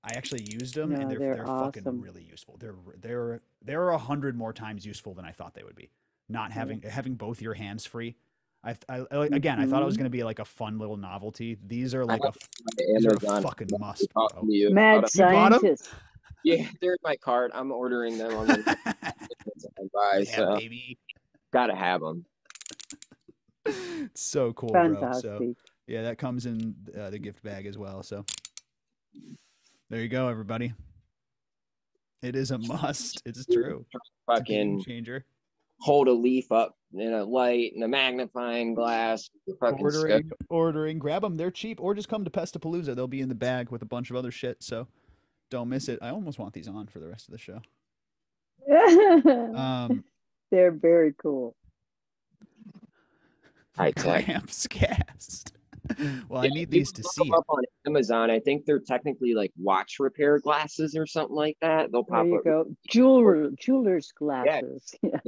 I actually used them, and they're awesome. fucking really useful. They're 100 more times useful than I thought they would be. Not having both your hands free. I thought it was going to be like a fun little novelty. These are like these are a fucking must, bro. Mad scientist. Yeah, they're in my cart. I'm ordering them on the buy, so baby. Gotta have them. It's so cool, fantastic. Bro. So yeah, that comes in the gift bag as well. So there you go, everybody. It is a must. It's true. Fucking it's a game changer. Hold a leaf up in a light and a magnifying glass. Ordering. Grab them. They're cheap. Or just come to Pestapalooza. They'll be in the bag with a bunch of other shit. So don't miss it. I almost want these on for the rest of the show. They're very cool. Cramps cast. Well, I need these to see up on Amazon. I think they're technically like watch repair glasses or something like that. They'll pop up. There you go. Jeweler's glasses. Yeah.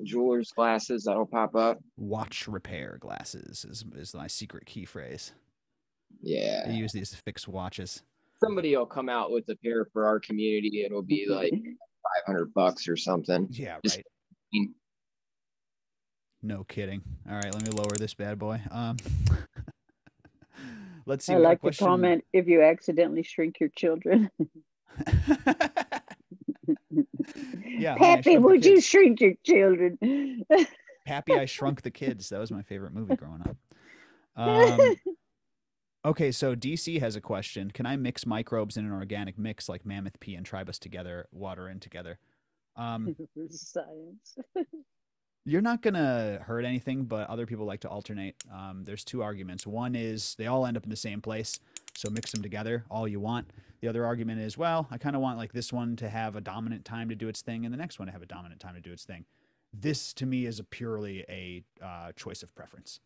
Jeweler's glasses that'll pop up. Watch repair glasses is my secret key phrase. Yeah. I use these to fix watches. Somebody will come out with a pair for our community. It'll be like $500 or something. Yeah, right. No kidding. All right, let me lower this bad boy. Let's see. I like to comment if you accidentally shrink your children. Yeah, Pappy, would you shrink your children? Pappy, I Shrunk the Kids. That was my favorite movie growing up. Okay, so DC has a question. Can I mix microbes in an organic mix like mammoth pea and tribus together, water in together? Science. You're not going to hurt anything, but other people like to alternate. There's two arguments. One is they all end up in the same place, so mix them together all you want. The other argument is, well, I kind of want like this one to have a dominant time to do its thing and the next one to have a dominant time to do its thing. This, to me, is purely a choice of preference.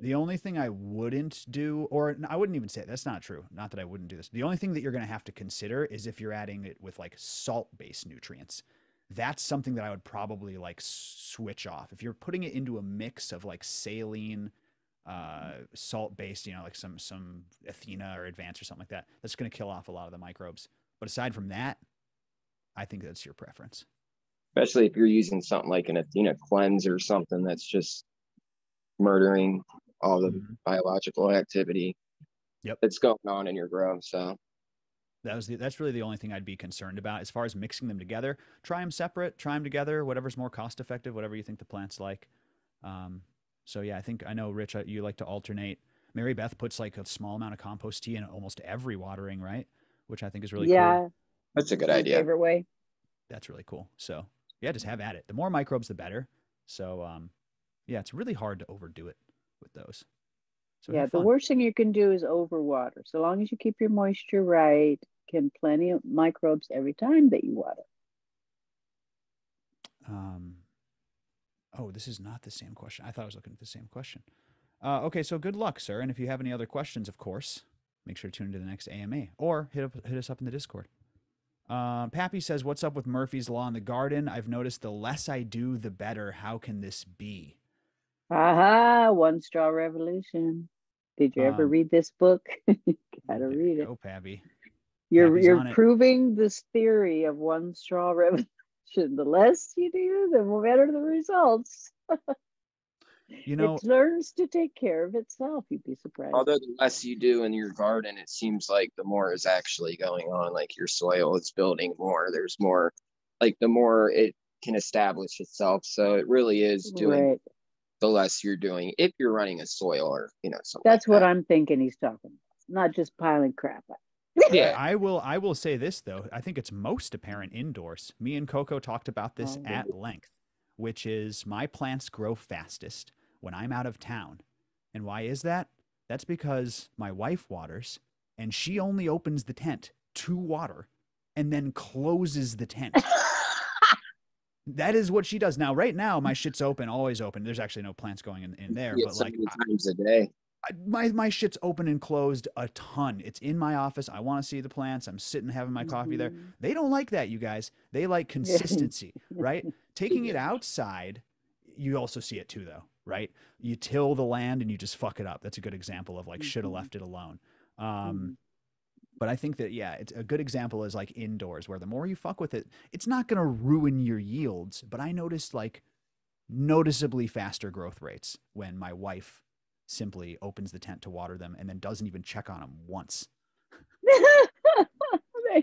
The only thing I wouldn't do, or I wouldn't even say it, that's not true. Not that I wouldn't do this. The only thing that you're going to have to consider is if you're adding it with like salt-based nutrients. That's something that I would probably like switch off. If you're putting it into a mix of like saline, salt-based, like some Athena or Advance or something like that, that's going to kill off a lot of the microbes. But aside from that, I think that's your preference. Especially if you're using something like an Athena cleanse or something that's just murdering all the biological activity that's going on in your grow. So that's really the only thing I'd be concerned about. As far as mixing them together, try them separate, try them together, whatever's more cost effective, whatever you think the plant's like. So yeah, I know, Rich, you like to alternate. Mary Beth puts like a small amount of compost tea in almost every watering, right? Which I think is really cool. That's a good idea. Favorite way. That's really cool. So yeah, just have at it. The more microbes, the better. So yeah, it's really hard to overdo it with those. So Yeah, have the fun. worst thing you can do is overwater. So long as you keep your moisture right, can plenty of microbes every time that you water. Oh, this is not the same question. I thought I was looking at the same question. Okay, so good luck, sir. And if you have any other questions, of course, make sure to tune into the next AMA or hit us up in the Discord. Pappy says, "What's up with Murphy's Law in the garden? I've noticed the less I do, the better. How can this be?" Aha, One Straw Revolution. Did you ever read this book? You gotta read it. Go, Pappy. You're on it. proving this theory of one straw revolution. The less you do, the better the results. You know, it learns to take care of itself. You'd be surprised. Although the less you do in your garden, it seems like the more is actually going on. Like your soil is building more. There's more, like the more it can establish itself. So it really is doing Right. the less you're doing if you're running a soil or something. That's like what that. I'm thinking he's talking about. Not just piling crap up. Yeah. I will say this though. I think it's most apparent indoors. Me and Coco talked about this at length, which is my plants grow fastest when I'm out of town. And why is that? That's because my wife waters and she only opens the tent to water and then closes the tent. That is what she does. Now, right now, my shit's open, always open. There's actually no plants going in there, Yeah, but so like many times a day. my shit's open and closed a ton. It's in my office. I want to see the plants. I'm sitting having my coffee there. They don't like that, you guys. They like consistency, right? Taking it outside, you also see it too, though, right? You till the land and you just fuck it up. That's a good example of like should have left it alone. But I think that, yeah, it's a good example is like indoors where the more you fuck with it, it's not going to ruin your yields. But I noticed like noticeably faster growth rates when my wife simply opens the tent to water them and then doesn't even check on them once.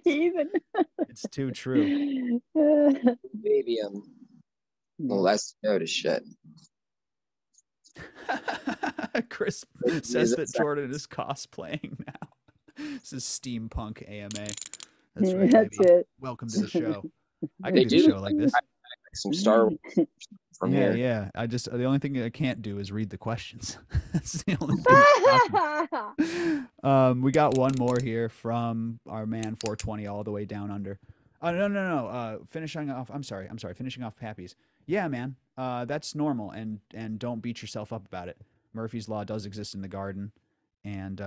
Even. It's too true. Baby, the less you notice shit. Chris says that Jordan is cosplaying now. This is steampunk AMA. That's right, That's baby. it. Welcome to the show. I can do a show like this. Some Star Wars from here. Yeah. The only thing I can't do is read the questions. That's the only thing. We got one more here from our man 420 all the way down under. No. Finishing off. I'm sorry. Finishing off Pappy's. Yeah, man. That's normal, and don't beat yourself up about it. Murphy's Law does exist in the garden, and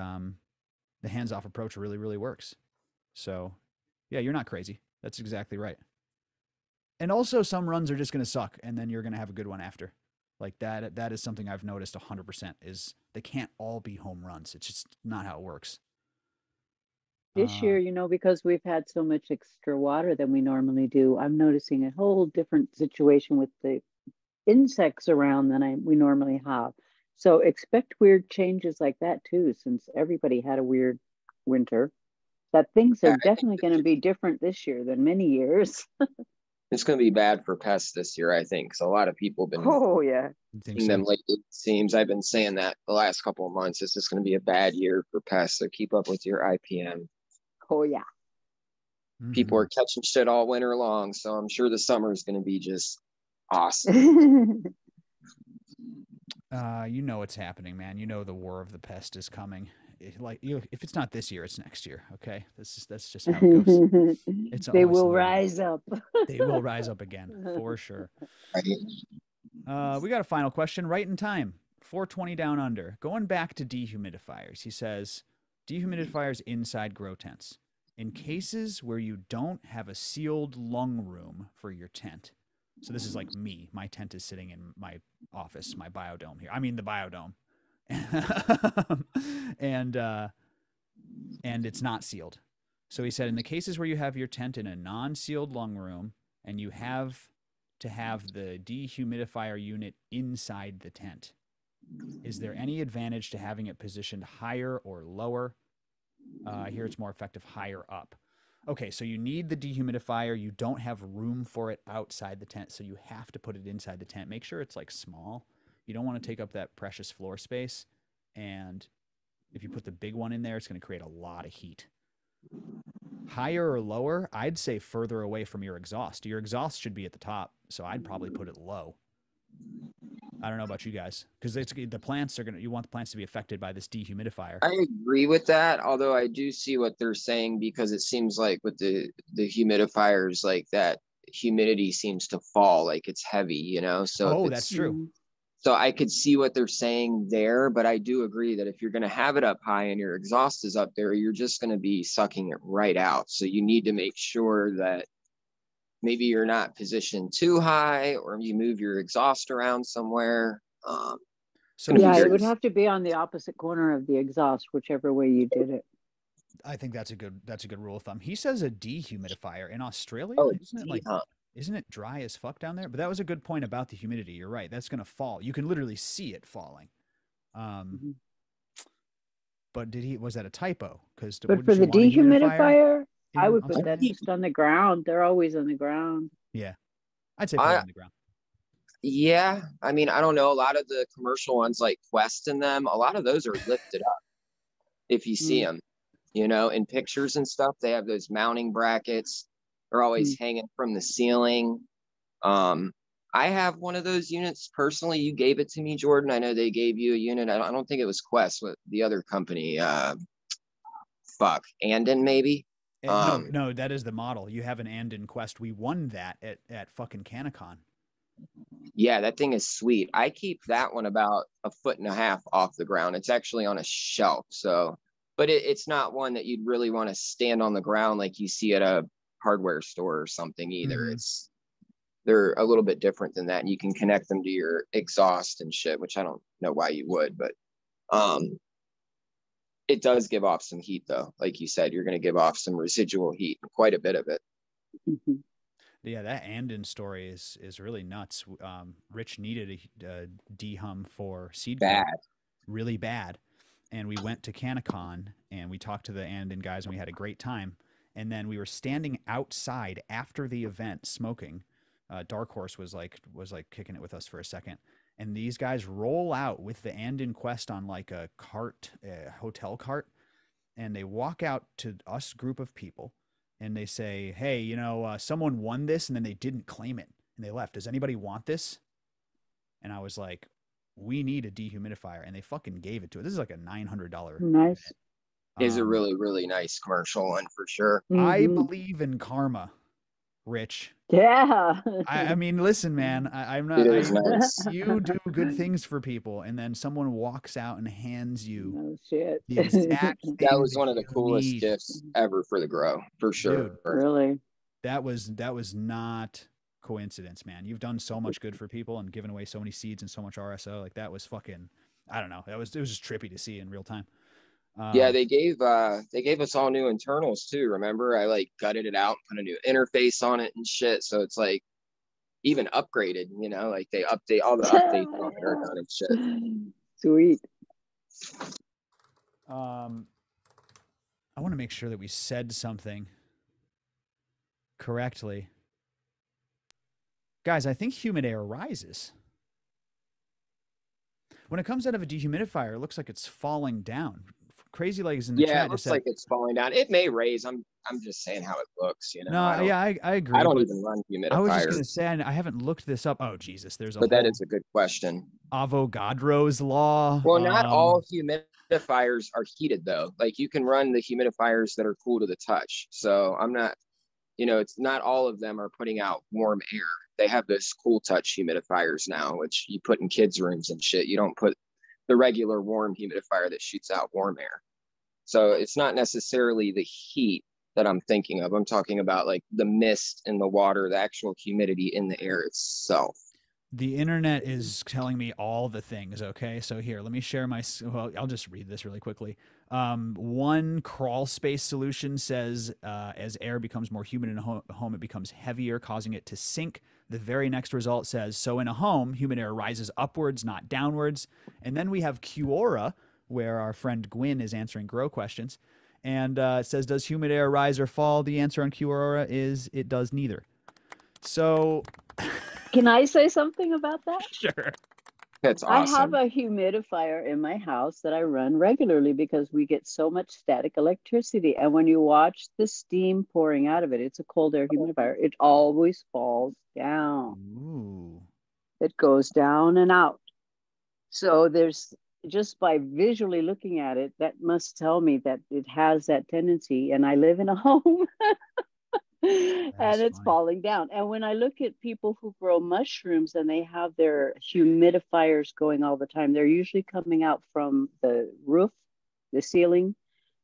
the hands-off approach really, really works. So, yeah, you're not crazy. That's exactly right. And also, some runs are just going to suck, and then you're going to have a good one after. Like that. That is something I've noticed 100%. Is they can't all be home runs. It's just not how it works. This year, because we've had so much extra water than we normally do, I'm noticing a whole different situation with the insects around than we normally have. So expect weird changes like that too, since everybody had a weird winter. That things are definitely going to be different this year than many years. It's going to be bad for pests this year, I think, because a lot of people have been seeing them lately. It seems I've been saying that the last couple of months. This is going to be a bad year for pests, so keep up with your IPM. Oh, yeah. People are catching shit all winter long, so I'm sure the summer is going to be just awesome. You know what's happening, man. You know the war of the pest is coming. If it's not this year, it's next year. Okay, that's just how it goes. They will rise up. They will rise up again for sure. We got a final question right in time. 420 down under. Going back to dehumidifiers, he says, dehumidifiers inside grow tents. In cases where you don't have a sealed lung room for your tent. So this is like me. My tent is sitting in my office, my biodome here. I mean the biodome. and it's not sealed. So he said, in the cases where you have your tent in a non-sealed lung room and you have to have the dehumidifier unit inside the tent, is there any advantage to having it positioned higher or lower? Here it's more effective higher up. Okay, so you need the dehumidifier. You don't have room for it outside the tent, so you have to put it inside the tent. Make sure it's like small. You don't want to take up that precious floor space. And if you put the big one in there, it's going to create a lot of heat. Higher or lower, I'd say further away from your exhaust. Your exhaust should be at the top, so I'd probably put it low. I don't know about you guys, because the plants are you want the plants to be affected by this dehumidifier. I agree with that, although I do see what they're saying, because it seems like with the humidifiers, like that humidity seems to fall, like it's heavy, you know. So That's true. So I could see what they're saying there, but I do agree that if you're going to have it up high and your exhaust is up there, you're just going to be sucking it right out. So you need to make sure that maybe you're not positioned too high, or you move your exhaust around somewhere. So yeah, it would have to be on the opposite corner of the exhaust, whichever way you did it. I think that's a good rule of thumb. He says a dehumidifier in Australia. Oh, isn't it dry as fuck down there? But that was a good point about the humidity. You're right. That's going to fall. You can literally see it falling. But was that a typo? But for the dehumidifier, I would put that just on the ground. They're always on the ground. Yeah, I'd say put it on the ground. Yeah, I mean, I don't know. A lot of the commercial ones like Quest and them, a lot of those are lifted up. If you see them, you know, in pictures and stuff, they have those mounting brackets. They're always hanging from the ceiling. I have one of those units personally. You gave it to me, Jordan. I know they gave you a unit. I don't think it was Quest, but the other company. Andon maybe. No, that is the model. You have an Andon Quest. We won that at fucking Canicon. Yeah, that thing is sweet. I keep that one about 1.5 feet off the ground. It's actually on a shelf. So, but it's not one that you'd really want to stand on the ground like you see at a hardware store or something either. They're a little bit different than that. And you can connect them to your exhaust and shit, which I don't know why you would, but it does give off some heat though. Like you said, you're going to give off some residual heat, quite a bit of it. Yeah, that Andon story is really nuts. Rich needed a dehum for seed bad, really bad, and we went to Canicon and we talked to the Andon guys and we had a great time. And then we were standing outside after the event smoking. Dark Horse was like kicking it with us for a second, and these guys roll out with the Andon Quest on like a cart, a hotel cart, and they walk out to us group of people. And they say, hey, you know, someone won this and then they didn't claim it and they left. Does anybody want this? And I was like, we need a dehumidifier. And they fucking gave it to us. This is like a $900. Nice. Is a really, really nice commercial one for sure. I believe in karma, Rich. Yeah. I mean, listen, man, I'm not. Nice. You do good things for people, and then someone walks out and hands you the exact thing that was one of the you coolest need. gifts ever for the grow, for sure. Dude, really? That was not coincidence, man. You've done so much good for people and given away so many seeds and so much RSO. Like that was fucking, I don't know. It was just trippy to see in real time. Yeah, they gave us all new internals too. Remember, I like gutted it out, put a new interface on it and shit. So it's like even upgraded, you know, like they update all the updates on Paragon and shit. Sweet. I want to make sure that we said something correctly. Guys, I think humid air rises. When it comes out of a dehumidifier, it looks like it's falling down. Crazy Legs in the chat. Yeah, it looks like it's falling down. It may raise. I'm just saying how it looks, you know. I agree. I don't even run humidifiers. I was just going to say, I haven't looked this up. Oh, Jesus. But that is a good question. Avogadro's law. Well, not all humidifiers are heated, though. Like, you can run the humidifiers that are cool to the touch. So I'm not, you know, it's not all of them are putting out warm air. They have those cool touch humidifiers now, which you put in kids' rooms and shit. You don't put the regular warm humidifier that shoots out warm air. So it's not necessarily the heat that I'm thinking of. I'm talking about like the mist in the water, the actual humidity in the air itself. The internet is telling me all the things. Okay, so here, let me share my. Well, I'll just read this really quickly. One crawl space solution says, as air becomes more humid in a home, it becomes heavier, causing it to sink. The very next result says, so in a home, humid air rises upwards, not downwards. And then we have Quora, where our friend Gwyn is answering grow questions. And it says, does humid air rise or fall? The answer on Quora is it does neither. So can I say something about that? Sure. That's awesome. I have a humidifier in my house that I run regularly because we get so much static electricity. And when you watch the steam pouring out of it, it's a cold air humidifier. It always falls down. Ooh. It goes down and out. So there's just by visually looking at it, that must tell me that it has that tendency. And I live in a home and it's funny. falling down. And when I look at people who grow mushrooms and they have their humidifiers going all the time, they're usually coming out from the roof, the ceiling,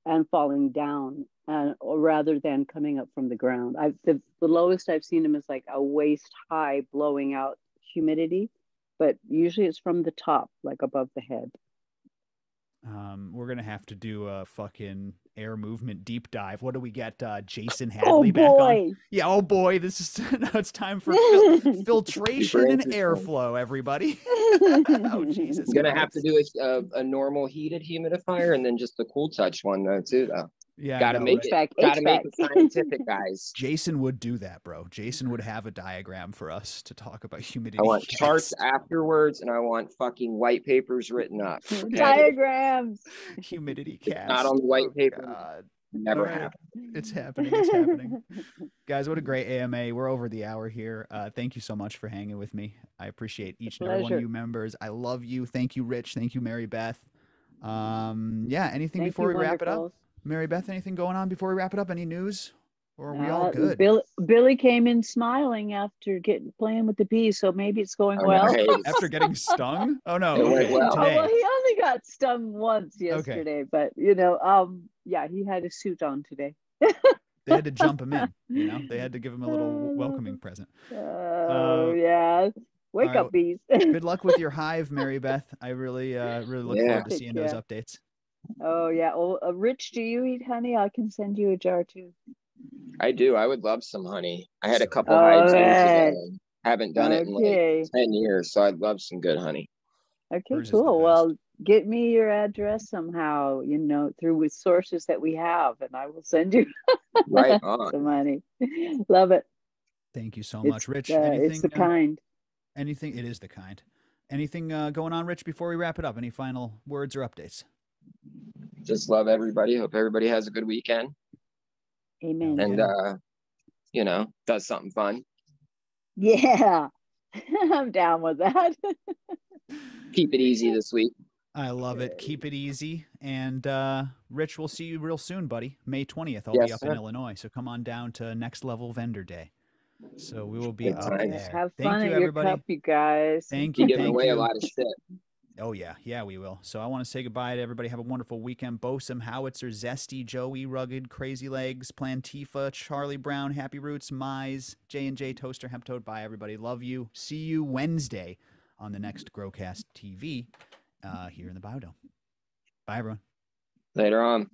and falling down, or rather than coming up from the ground. The lowest I've seen them is like a waist high blowing out humidity, but usually it's from the top, like above the head. We're gonna have to do a fucking air movement deep dive. What do we get? Jason Hadley back on? Yeah. Oh boy, this is now it's time for filtration and airflow. Everybody. Oh Jesus! I'm gonna have to do a normal heated humidifier and then just the cool touch one though too. Though. Yeah, gotta make it scientific, guys. Jason would do that, bro. Jason would have a diagram for us to talk about humidity. I want charts afterwards, and I want fucking white papers written up. Diagrams. Humidity cast. Not on the white paper. God. Never happened. It's happening. It's happening. Guys, what a great AMA. We're over the hour here. Thank you so much for hanging with me. I appreciate each and every one of you members. I love you. Thank you, Rich. Thank you, Mary Beth. Yeah, anything before we wrap it up? Mary Beth, anything going on before we wrap it up? Any news? Or are we all good? Billy came in smiling after playing with the bees, so maybe it's going well. Nice. After getting stung? Oh no. Okay. Well, he only got stung once yesterday, but yeah, he had a suit on today. They had to jump him in, They had to give him a little welcoming present. Oh yeah. Wake up, bees. Good luck with your hive, Mary Beth. I really look forward to seeing those updates. Oh yeah. Oh, Rich, do you eat honey? I can send you a jar too. I do. I would love some honey. I had a couple hives years ago. Haven't done it in like 10 years, so I'd love some good honey. Okay, cool. Well, get me your address somehow, through sources that we have, and I will send you right on some honey. Love it. Thank you so much, Rich. It's the kind. Anything? It is the kind. Anything going on, Rich, before we wrap it up? Any final words or updates? Just love everybody. Hope everybody has a good weekend. Amen. And, does something fun. Yeah, I'm down with that. Keep it easy this week. I love it. Keep it easy. And Rich, we'll see you real soon, buddy. May 20th, I'll be up in Illinois. So come on down to Next Level Vendor Day. So we will be up there. Have fun at your cup, you guys. Thank you. Giving away a lot of shit. Oh, yeah. Yeah, we will. So I want to say goodbye to everybody. Have a wonderful weekend. Bosom, Howitzer, Zesty, Joey, Rugged, Crazy Legs, Plantifa, Charlie Brown, Happy Roots, Mize, J&J, Toaster, Hemptoad. Bye, everybody. Love you. See you Wednesday on the next GrowCast TV here in the Biodome. Bye, everyone. Later on.